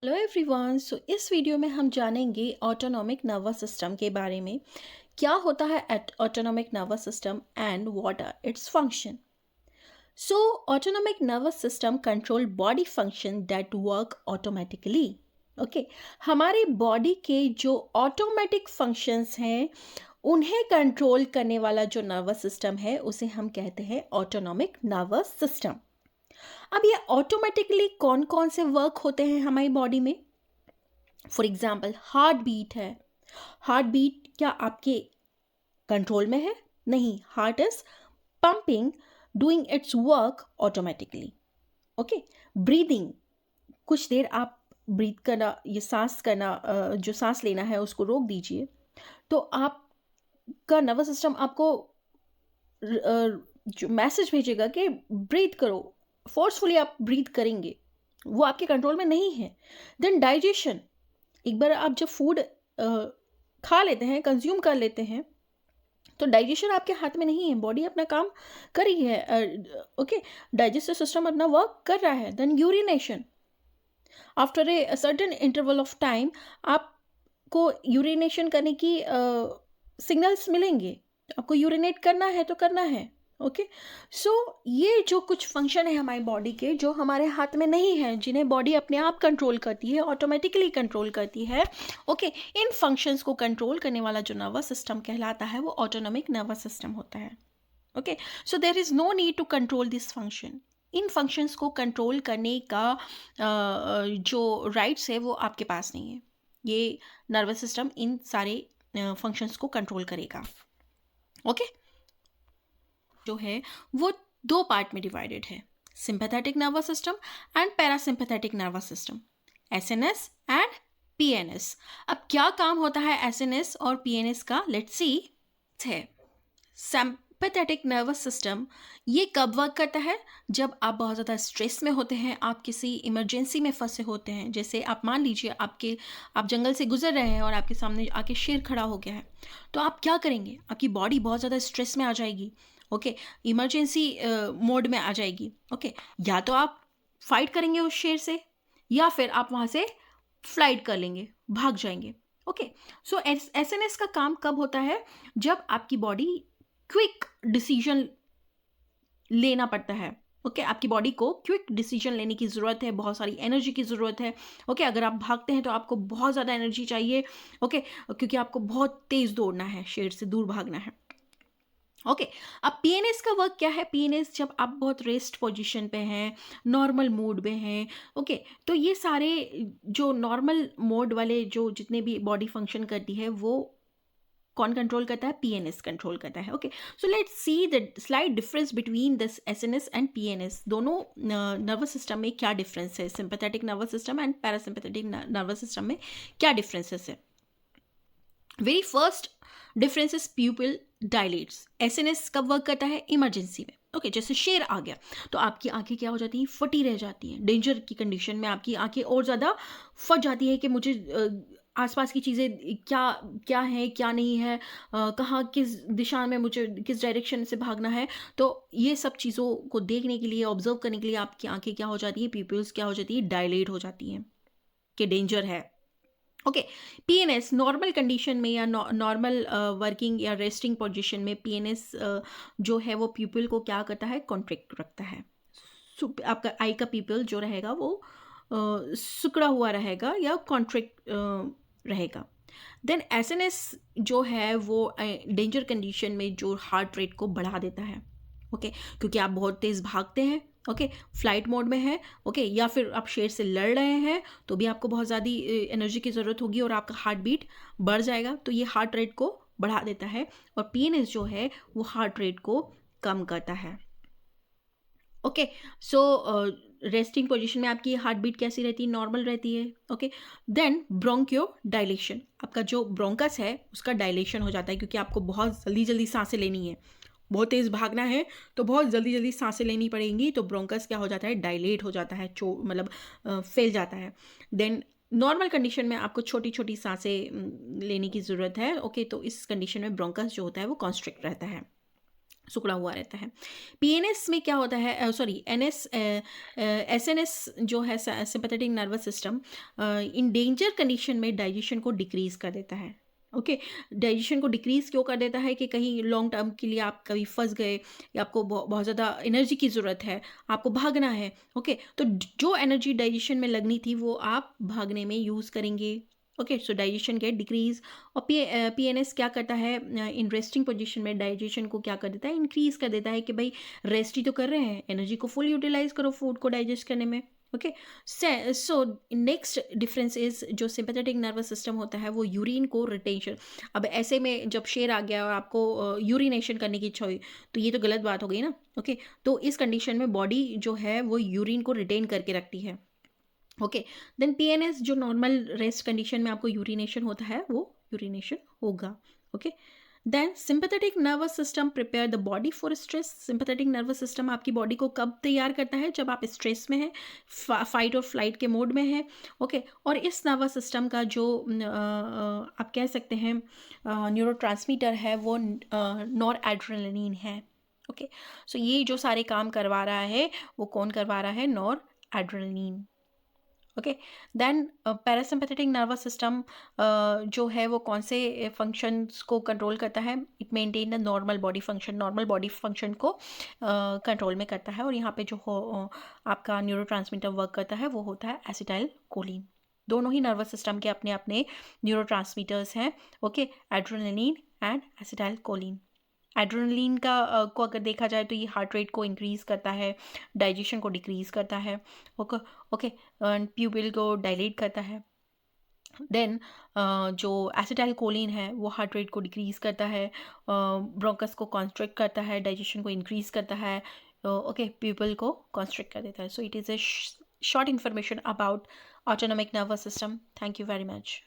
Hello everyone. इस video में हम जानेंगे ऑटोनॉमिक नर्वस सिस्टम के बारे में। क्या होता है autonomic nervous system and what are its function. So autonomic nervous system control body function that work automatically. Okay, हमारी बॉडी के जो ऑटोमेटिक फंक्शंस हैं उन्हें कंट्रोल करने वाला जो नर्वस सिस्टम है उसे हम कहते हैं ऑटोनॉमिक नर्वस सिस्टम। अब ये ऑटोमेटिकली कौन कौन से वर्क होते हैं हमारी बॉडी में। फॉर एग्जाम्पल हार्ट बीट है। हार्ट बीट क्या आपके कंट्रोल में है? नहीं, heart is pumping, doing it's work automatically. Okay, breathing, कुछ देर आप ब्रीथ करना, ये सांस करना, जो सांस लेना है उसको रोक दीजिए तो आपका नर्वस सिस्टम आपको जो मैसेज भेजेगा कि ब्रीथ करो, फोर्सफुली आप ब्रीथ करेंगे, वो आपके कंट्रोल में नहीं है। देन डाइजेशन, एक बार आप जब फूड खा लेते हैं, कंज्यूम कर लेते हैं, तो डाइजेशन आपके हाथ में नहीं है, बॉडी अपना काम कर रही है। ओके, डाइजेस्टिव सिस्टम अपना वर्क कर रहा है। Then urination, after a certain interval of time आपको यूरिनेशन करने की सिग्नल्स मिलेंगे, आपको यूरिनेट करना है तो करना है। ओके, सो ये जो कुछ फंक्शन है हमारी बॉडी के जो हमारे हाथ में नहीं है, जिन्हें बॉडी अपने आप कंट्रोल करती है, ऑटोमेटिकली कंट्रोल करती है। ओके, इन फंक्शंस को कंट्रोल करने वाला जो नर्वस सिस्टम कहलाता है वो ऑटोनॉमिक नर्वस सिस्टम होता है। Okay, so there is no need to control this function. इन फंक्शंस को कंट्रोल करने का जो राइट्स है वो आपके पास नहीं है। ये नर्वस सिस्टम इन सारे फंक्शंस को कंट्रोल करेगा। ओके, जो है वो दो पार्ट में डिवाइडेड है, sympathetic nervous system and parasympathetic nervous system, SNS and PNS. अब क्या काम होता है एसएनएस और पीएनएस का, लेट्स सी। है सिंपैथेटिक नर्वस सिस्टम, ये कब वर्क करता है? जब आप बहुत ज़्यादा स्ट्रेस में होते हैं, आप किसी इमरजेंसी में फंसे होते हैं। जैसे आप मान लीजिए आप जंगल से गुजर रहे हैं और आपके सामने आके शेर खड़ा हो गया है, तो आप क्या करेंगे? आपकी बॉडी बहुत ज़्यादा स्ट्रेस में आ जाएगी। ओके, इमरजेंसी मोड में आ जाएगी। ओके, या तो आप फाइट करेंगे उस शेर से या फिर आप वहाँ से फ्लाइट कर लेंगे, भाग जाएंगे। ओके, सो एसएनएस का काम कब होता है? जब आपकी बॉडी क्विक डिसीजन लेना पड़ता है। ओके, आपकी बॉडी को क्विक डिसीजन लेने की ज़रूरत है, बहुत सारी एनर्जी की ज़रूरत है। ओके, अगर आप भागते हैं तो आपको बहुत ज़्यादा एनर्जी चाहिए। ओके, क्योंकि आपको बहुत तेज़ दौड़ना है, शेर से दूर भागना है। ओके, अब पीएनएस का वर्क क्या है? पीएनएस जब आप बहुत रेस्ट पोजीशन पे हैं, नॉर्मल मूड में हैं, ओके, तो ये सारे जो नॉर्मल मोड वाले जो जितने भी बॉडी फंक्शन करती है वो कौन कंट्रोल करता है? पीएनएस कंट्रोल करता है। Okay, so let's see the slight difference between this SNS and PNS. दोनों नर्वस सिस्टम में क्या डिफरेंस है? Sympathetic nervous system and parasympathetic nervous system में क्या डिफरेंसेस है? Very first difference is प्यूपिल dilates. SNS कब वर्क करता है? इमरजेंसी में। ओके, जैसे शेर आ गया तो आपकी आंखें क्या हो जाती हैं? फटी रह जाती हैं। डेंजर की कंडीशन में आपकी आंखें और ज़्यादा फट जाती है कि मुझे आसपास की चीज़ें क्या क्या है क्या नहीं है, कहाँ किस दिशा में मुझे किस डायरेक्शन से भागना है। तो ये सब चीज़ों को देखने के लिए, ऑब्जर्व करने के लिए आपकी आंखें क्या हो जाती हैं? पीपल्स क्या हो जाती है? डायलेट हो जाती हैं कि डेंजर है। ओके, पीएनएस नॉर्मल कंडीशन में या नॉर्मल वर्किंग या रेस्टिंग पोजीशन में पीएनएस जो है वो पीपल को क्या करता है? कॉन्ट्रैक्ट रखता है। आपका आई का पीपल जो रहेगा वो सिकुड़ा हुआ रहेगा या कॉन्ट्रैक्ट रहेगा। देन एसएनएस जो है वो डेंजर कंडीशन में जो हार्ट रेट को बढ़ा देता है। ओके, क्योंकि आप बहुत तेज़ भागते हैं। ओके, फ्लाइट मोड में है। ओके, या फिर आप शेर से लड़ रहे हैं तो भी आपको बहुत ज़्यादा एनर्जी की ज़रूरत होगी और आपका हार्ट बीट बढ़ जाएगा, तो ये हार्ट रेट को बढ़ा देता है। और पीएनएस जो है वो हार्ट रेट को कम करता है। ओके, सो रेस्टिंग पोजीशन में आपकी हार्ट बीट कैसी रहती है? नॉर्मल रहती है। ओके, देन ब्रोंकियो डायलेशन, आपका जो ब्रोंकस है उसका डायलेशन हो जाता है, क्योंकि आपको बहुत जल्दी जल्दी सांसें लेनी है, बहुत तेज़ भागना है तो बहुत जल्दी जल्दी सांसें लेनी पड़ेंगी, तो ब्रोंकस क्या हो जाता है? डायलेट हो जाता है, मतलब फैल जाता है। देन नॉर्मल कंडीशन में आपको छोटी छोटी सांसें लेने की ज़रूरत है। ओके, तो इस कंडीशन में ब्रोंकस जो होता है वो कॉन्स्ट्रिक्ट रहता है। सिकुड़ा हुआ रहता है। पीएनएस में क्या होता है, सॉरी एनएस, एसएनएस जो है sympathetic nervous system, in danger condition में डाइजेशन को डिक्रीज कर देता है। ओके, डाइजेशन को डिक्रीज क्यों कर देता है कि कहीं लॉन्ग टर्म के लिए आप कभी फंस गए या आपको बहुत ज़्यादा एनर्जी की ज़रूरत है, आपको भागना है। ओके, तो जो एनर्जी डाइजेशन में लगनी थी वो आप भागने में यूज़ करेंगे। ओके, सो डाइजेशन गेट डिक्रीज। और पीएनएस क्या करता है, इन रेस्टिंग पोजीशन में डाइजेशन को क्या कर देता है, इंक्रीज कर देता है कि भाई रेस्ट ही तो कर रहे हैं, एनर्जी को फुल यूटिलाइज करो फूड को डाइजेस्ट करने में। Okay, so next difference is जो सिंपैथेटिक नर्वस सिस्टम होता है वो यूरिन को रिटेंशन। अब ऐसे में जब शेर आ गया और आपको यूरिनेशन करने की इच्छा हुई तो ये तो गलत बात हो गई ना। ओके, तो इस कंडीशन में बॉडी जो है वो यूरिन को रिटेन करके रखती है। ओके, देन पीएनएस जो नॉर्मल रेस्ट कंडीशन में आपको यूरिनेशन होता है वो यूरिनेशन होगा। Okay, then sympathetic nervous system prepare the body for stress. Sympathetic nervous system आपकी बॉडी को कब तैयार करता है, जब आप स्ट्रेस में हैं, फाइट और फ्लाइट के मोड में हैं। ओके, और इस नर्वस सिस्टम का जो आप कह सकते हैं न्यूरोट्रांसमीटर है वो नॉर एड्रेनलिन है। ओके, सो ये जो सारे काम करवा रहा है वो कौन करवा रहा है, noradrenaline. Okay, then parasympathetic nervous system जो है वो कौन से फंक्शंस को कंट्रोल करता है, it maintain the normal body function, normal body function को कंट्रोल में करता है। और यहाँ पे जो आपका न्यूरोट्रांसमीटर वर्क करता है वो होता है एसिटाइल कोलिन। दोनों ही नर्वस सिस्टम के अपने अपने न्यूरोट्रांसमीटर्स हैं। Okay, adrenaline and acetyl choline. Adrenaline का को अगर देखा जाए तो ये हार्ट रेट को इंक्रीज़ करता है, डाइजेशन को डिक्रीज़ करता है। ओके, ओके, प्यूपिल को डायलेट करता है। देन जो एसिटाइल कोलिन है वो हार्ट रेट को डिक्रीज़ करता है, ब्रोंकस को कॉन्स्ट्रिक्ट करता है, डाइजेशन को इंक्रीज़ करता है। ओके, प्यूपिल को कॉन्स्ट्रिक्ट कर देता है। So it is a short information about autonomic nervous system. Thank you very much.